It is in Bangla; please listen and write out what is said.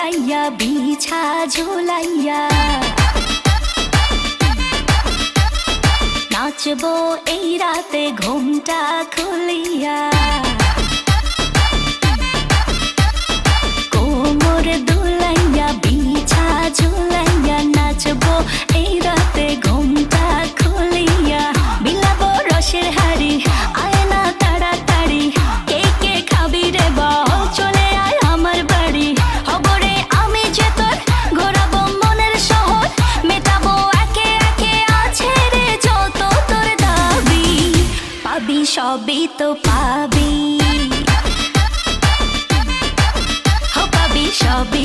ঝুলাইয়া বিছা ঝুলাইয়া নাচবো এই রাতে ঘুমটা খুলিয়া কোমর দুলাইয়া বিছা ঝুলাইয়া নাচবো এই রাতে ঘুমটা খুলিয়া বিলাবো রসের হাড়ি আয় না তাড়াতাড়ি কে কে খাবি রে বল চলে আয় আমার বাড়ি হবরে আমি যে তোর ঘোরাবো মনের শহর মেটাবো একে একে আছে রে যত তোর দাবি পাবি সবই তো পাবি পাবি সবই